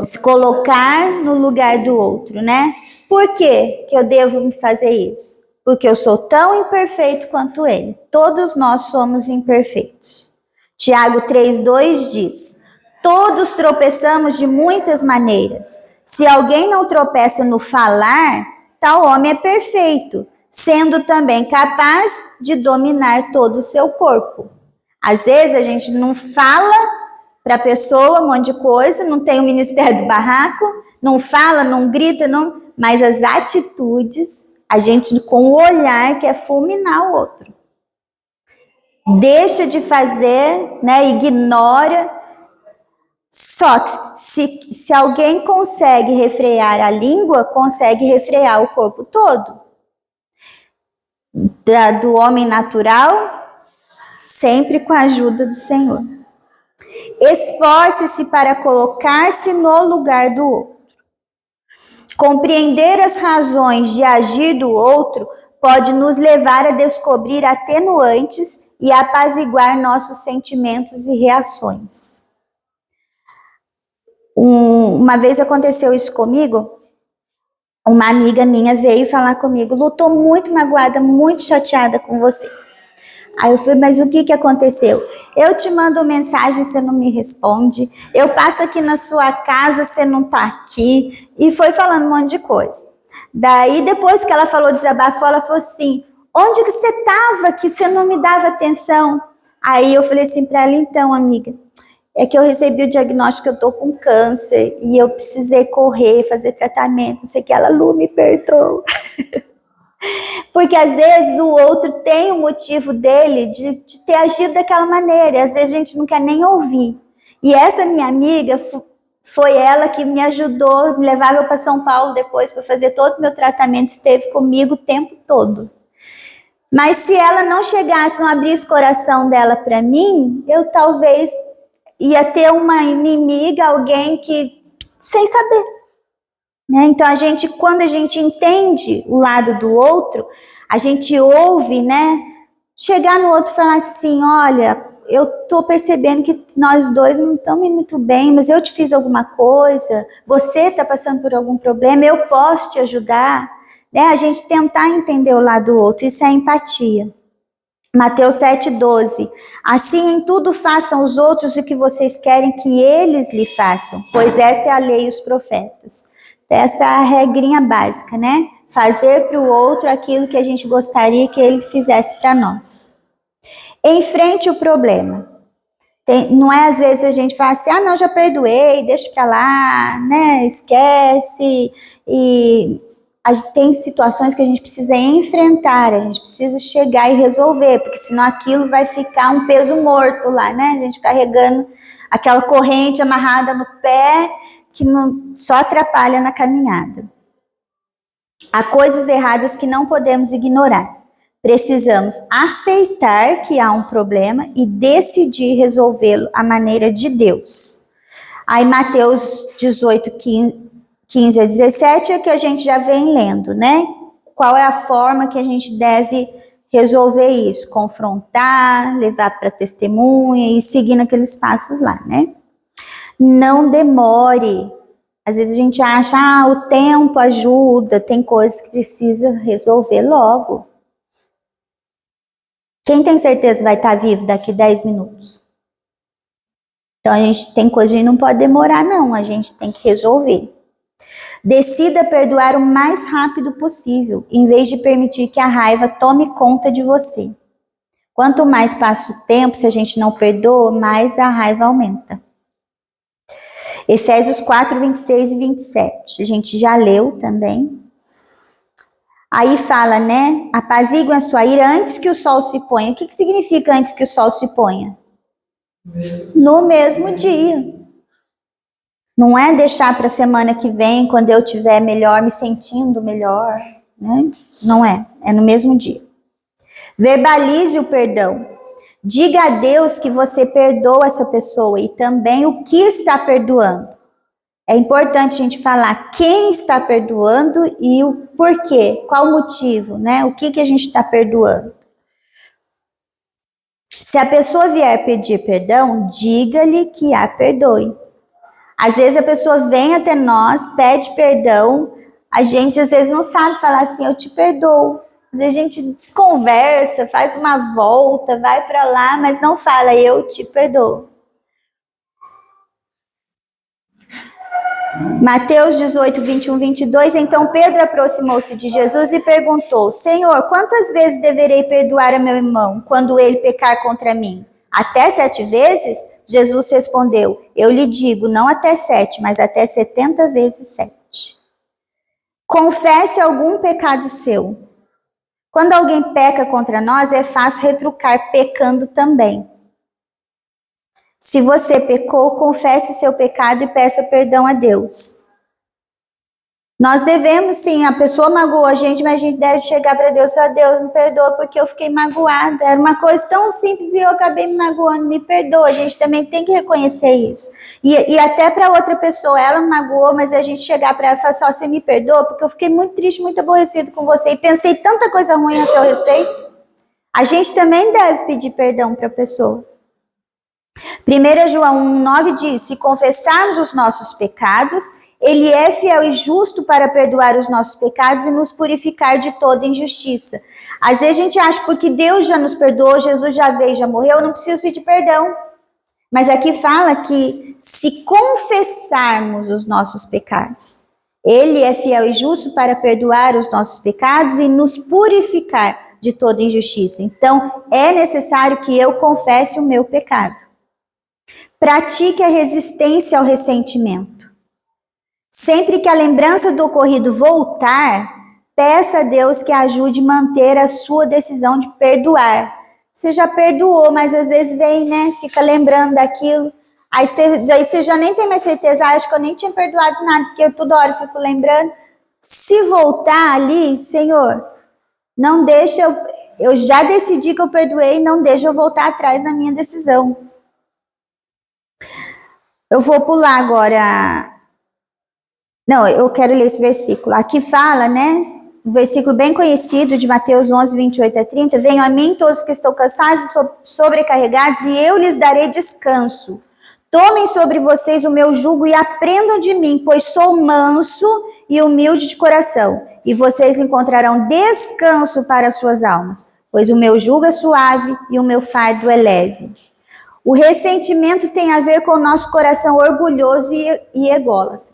Se colocar no lugar do outro, né? Por que eu devo fazer isso? Porque eu sou tão imperfeito quanto ele. Todos nós somos imperfeitos. Tiago 3,2 diz: todos tropeçamos de muitas maneiras. Se alguém não tropeça no falar, tal homem é perfeito, sendo também capaz de dominar todo o seu corpo. Às vezes a gente não fala para a pessoa um monte de coisa, não tem o ministério do barraco, não fala, não grita, não, mas as atitudes, a gente com o olhar quer fulminar o outro. Deixa de fazer, né, ignora. Só que se alguém consegue refrear a língua, consegue refrear o corpo todo. Do homem natural, sempre com a ajuda do Senhor. Esforce-se para colocar-se no lugar do outro. Compreender as razões de agir do outro pode nos levar a descobrir atenuantes e apaziguar nossos sentimentos e reações. Uma vez aconteceu isso comigo, uma amiga minha veio falar comigo: Lu, tô muito magoada, muito chateada com você. Aí eu falei: mas o que aconteceu? Eu te mando mensagem, você não me responde, eu passo aqui na sua casa, você não tá aqui, e foi falando um monte de coisa. Daí depois que ela falou, desabafou, ela falou assim: onde que você tava que você não me dava atenção? Aí eu falei assim para ela: então, amiga, é que eu recebi o diagnóstico que eu tô com câncer e eu precisei correr, fazer tratamento, não sei o que. Ela: Lu, me perdoa. Porque às vezes o outro tem o motivo dele de ter agido daquela maneira, e às vezes a gente não quer nem ouvir. E essa minha amiga, foi ela que me ajudou, me levava para São Paulo depois para fazer todo o meu tratamento, esteve comigo o tempo todo. Mas se ela não chegasse, não abrisse o coração dela para mim, eu talvez ia ter uma inimiga, alguém que, sem saber. Né? Então, quando a gente entende o lado do outro, a gente ouve, né? Chegar no outro e falar assim: olha, eu tô percebendo que nós dois não estamos muito bem, mas eu te fiz alguma coisa, você está passando por algum problema, eu posso te ajudar. né? A gente tentar entender o lado do outro, isso é empatia. Mateus 7,12. Assim em tudo façam os outros o que vocês querem que eles lhe façam, pois esta é a lei e os profetas. Essa é a regrinha básica, né? Fazer para o outro aquilo que a gente gostaria que ele fizesse para nós. Enfrente o problema. Não é às vezes a gente fala assim, não, já perdoei, deixa para lá, né? Esquece. E tem situações que a gente precisa enfrentar, a gente precisa chegar e resolver, porque senão aquilo vai ficar um peso morto lá, né? A gente carregando aquela corrente amarrada no pé que só atrapalha na caminhada. Há coisas erradas que não podemos ignorar. Precisamos aceitar que há um problema e decidir resolvê-lo à maneira de Deus. Aí Mateus 18, 15 a 17 é que a gente já vem lendo, né? Qual é a forma que a gente deve resolver isso? Confrontar, levar para testemunha e seguir naqueles passos lá, né? Não demore. Às vezes a gente acha, o tempo ajuda, tem coisas que precisa resolver logo. Quem tem certeza vai estar vivo daqui 10 minutos? Então a gente tem coisa que a gente não pode demorar não, a gente tem que resolver. Decida perdoar o mais rápido possível, em vez de permitir que a raiva tome conta de você. Quanto mais passa o tempo, se a gente não perdoa, mais a raiva aumenta. Efésios 4, 26 e 27. A gente já leu também. Aí fala, né? Apaziguem a sua ira antes que o sol se ponha. O que significa antes que o sol se ponha? No mesmo dia. Não é deixar para a semana que vem, quando eu estiver melhor, me sentindo melhor, né? Não é. É no mesmo dia. Verbalize o perdão. Diga a Deus que você perdoa essa pessoa e também o que está perdoando. É importante a gente falar quem está perdoando e o porquê, qual o motivo, né? O que a gente está perdoando. Se a pessoa vier pedir perdão, diga-lhe que a perdoe. Às vezes a pessoa vem até nós, pede perdão, a gente às vezes não sabe falar assim, eu te perdoo. Às vezes a gente desconversa, faz uma volta, vai para lá, mas não fala, eu te perdoo. Mateus 18, 21, 22, então Pedro aproximou-se de Jesus e perguntou, Senhor, quantas vezes deverei perdoar a meu irmão quando ele pecar contra mim? Até 7 vezes? Jesus respondeu, eu lhe digo, não até 7, mas até 70 vezes 7. Confesse algum pecado seu. Quando alguém peca contra nós, é fácil retrucar pecando também. Se você pecou, confesse seu pecado e peça perdão a Deus. Nós devemos, sim, a pessoa magoou a gente, mas a gente deve chegar para Deus e falar, Deus, me perdoa porque eu fiquei magoada. Era uma coisa tão simples e eu acabei me magoando, me perdoa. A gente também tem que reconhecer isso. E até para outra pessoa, ela me magoou, mas a gente chegar para ela e falar assim, você me perdoa porque eu fiquei muito triste, muito aborrecido com você e pensei tanta coisa ruim a seu respeito. A gente também deve pedir perdão para a pessoa. 1 João 1,9 diz, se confessarmos os nossos pecados, Ele é fiel e justo para perdoar os nossos pecados e nos purificar de toda injustiça. Às vezes a gente acha, porque Deus já nos perdoou, Jesus já veio, já morreu, eu não preciso pedir perdão. Mas aqui fala que se confessarmos os nossos pecados, Ele é fiel e justo para perdoar os nossos pecados e nos purificar de toda injustiça. Então, é necessário que eu confesse o meu pecado. Pratique a resistência ao ressentimento. Sempre que a lembrança do ocorrido voltar, peça a Deus que ajude a manter a sua decisão de perdoar. Você já perdoou, mas às vezes vem, né? Fica lembrando daquilo. Aí você já nem tem mais certeza, acho que eu nem tinha perdoado nada, porque eu toda hora eu fico lembrando. Se voltar ali, Senhor, não deixa eu já decidi que eu perdoei, não deixa eu voltar atrás na minha decisão. Eu vou pular agora. Não, eu quero ler esse versículo. Aqui fala, né? Um versículo bem conhecido de Mateus 11, 28 a 30. Venham a mim todos que estão cansados e sobrecarregados e eu lhes darei descanso. Tomem sobre vocês o meu jugo e aprendam de mim, pois sou manso e humilde de coração. e vocês encontrarão descanso para suas almas, pois o meu jugo é suave e o meu fardo é leve. O ressentimento tem a ver com o nosso coração orgulhoso e ególatra.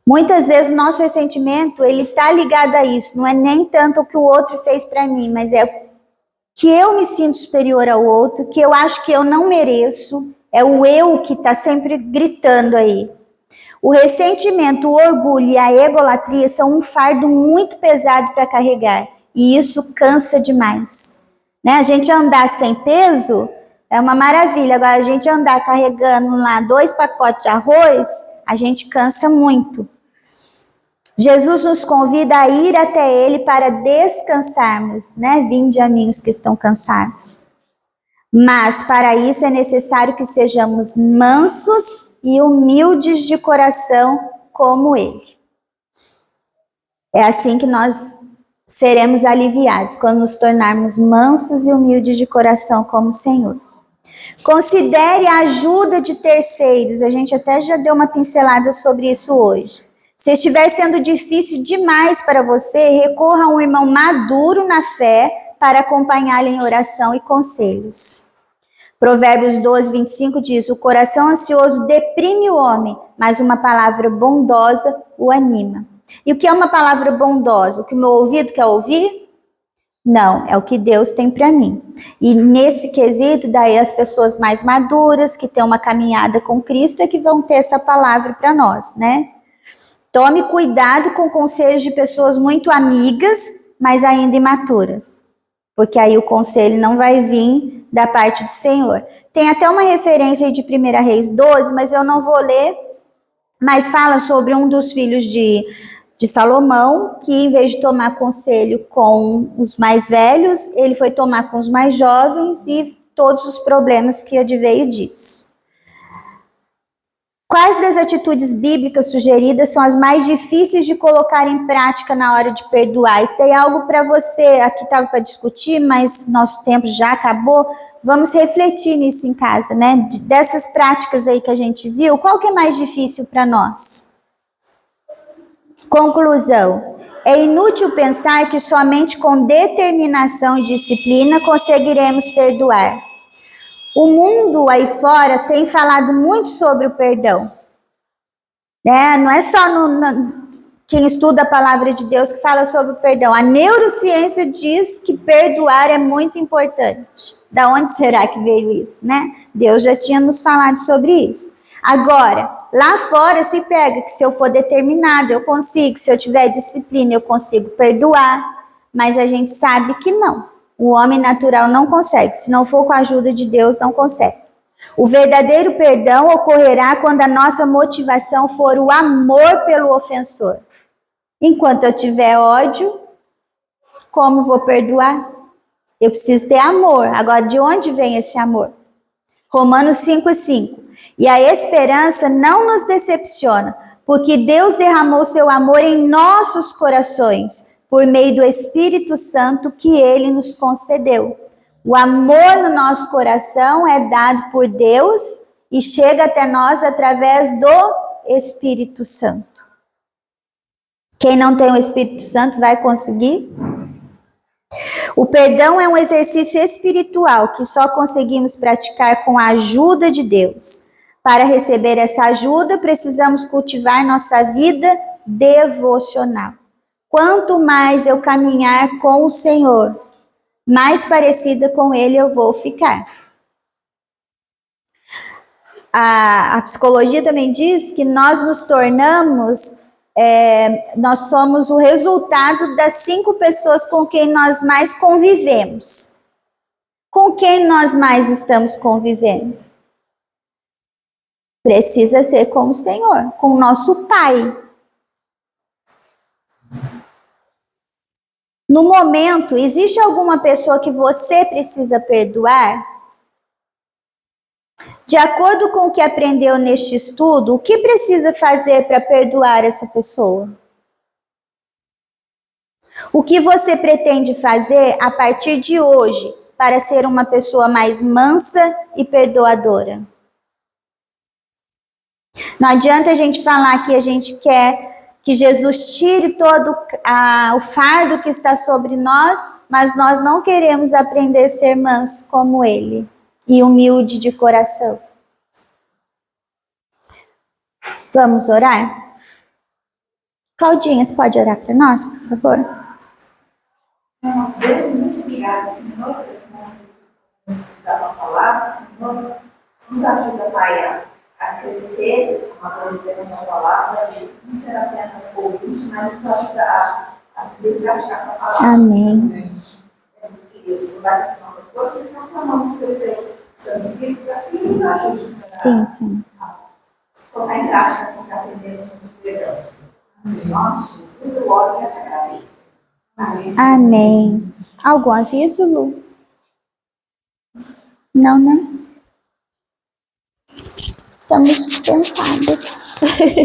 Muitas vezes o nosso ressentimento, ele está ligado a isso, não é nem tanto o que o outro fez para mim, mas é que eu me sinto superior ao outro, que eu acho que eu não mereço, é o eu que está sempre gritando aí. O ressentimento, o orgulho e a egolatria são um fardo muito pesado para carregar, e isso cansa demais. Né? A gente andar sem peso é uma maravilha, agora a gente andar carregando lá 2 pacotes de arroz, a gente cansa muito. Jesus nos convida a ir até Ele para descansarmos, né? Vinde a mim os que estão cansados. Mas para isso é necessário que sejamos mansos e humildes de coração como Ele. É assim que nós seremos aliviados, quando nos tornarmos mansos e humildes de coração como o Senhor. Considere a ajuda de terceiros, a gente até já deu uma pincelada sobre isso hoje. Se estiver sendo difícil demais para você, recorra a um irmão maduro na fé para acompanhá-lo em oração e conselhos. Provérbios 12, 25 diz: o coração ansioso deprime o homem, mas uma palavra bondosa o anima. E o que é uma palavra bondosa? O que o meu ouvido quer ouvir? Não, é o que Deus tem para mim. E nesse quesito, daí as pessoas mais maduras, que têm uma caminhada com Cristo, é que vão ter essa palavra para nós, né? Tome cuidado com conselhos de pessoas muito amigas, mas ainda imaturas. Porque aí o conselho não vai vir da parte do Senhor. Tem até uma referência aí de 1 Reis 12, mas eu não vou ler. Mas fala sobre um dos filhos de Salomão, que em vez de tomar conselho com os mais velhos, ele foi tomar com os mais jovens e todos os problemas que adveio disso. Quais das atitudes bíblicas sugeridas são as mais difíceis de colocar em prática na hora de perdoar? Isso tem algo para você, aqui estava para discutir, mas nosso tempo já acabou. Vamos refletir nisso em casa, né? Dessas práticas aí que a gente viu, qual que é mais difícil para nós? Conclusão. É inútil pensar que somente com determinação e disciplina conseguiremos perdoar. O mundo aí fora tem falado muito sobre o perdão. Né? Não é só quem estuda a palavra de Deus que fala sobre o perdão. A neurociência diz que perdoar é muito importante. Da onde será que veio isso? Né? Deus já tinha nos falado sobre isso. Agora, lá fora se pega que se eu for determinado, eu consigo. Se eu tiver disciplina, eu consigo perdoar. Mas a gente sabe que não. O homem natural não consegue. Se não for com a ajuda de Deus, não consegue. O verdadeiro perdão ocorrerá quando a nossa motivação for o amor pelo ofensor. Enquanto eu tiver ódio, como vou perdoar? Eu preciso ter amor. Agora, de onde vem esse amor? Romanos 5:5. E a esperança não nos decepciona, porque Deus derramou seu amor em nossos corações, por meio do Espírito Santo que Ele nos concedeu. O amor no nosso coração é dado por Deus e chega até nós através do Espírito Santo. Quem não tem o Espírito Santo vai conseguir? O perdão é um exercício espiritual que só conseguimos praticar com a ajuda de Deus. Para receber essa ajuda, precisamos cultivar nossa vida devocional. Quanto mais eu caminhar com o Senhor, mais parecida com Ele eu vou ficar. A psicologia também diz que nós nos tornamos, nós somos o resultado das 5 pessoas com quem nós mais convivemos. Com quem nós mais estamos convivendo? Precisa ser com o Senhor, com o nosso Pai. No momento, existe alguma pessoa que você precisa perdoar? De acordo com o que aprendeu neste estudo, o que precisa fazer para perdoar essa pessoa? O que você pretende fazer a partir de hoje para ser uma pessoa mais mansa e perdoadora? Não adianta a gente falar que a gente quer Que Jesus tire todo o fardo que está sobre nós, mas nós não queremos aprender a ser mansos como Ele e humilde de coração. Vamos orar? Claudinha, você pode orar para nós, por favor? Nós Deus, muito obrigada, Senhor, por esse momento que nos dá uma palavra, Senhor. Nos ajuda, Pai, a crescer, a amadurecer na tua palavra, e não ser apenas ouvinte, mas nos ajuda a praticar a palavra. Amém. Deus querido, por mais que nossas forças, e nós clamamos pelo teu Santo Espírito para que nos ajude, Senhor. Sim. Colocar em prática o que aprendemos no Deus. Em nome de Jesus, eu oro e eu te agradeço. Amém. Amém. Algum aviso, Lu? Não, né? Estamos dispensados.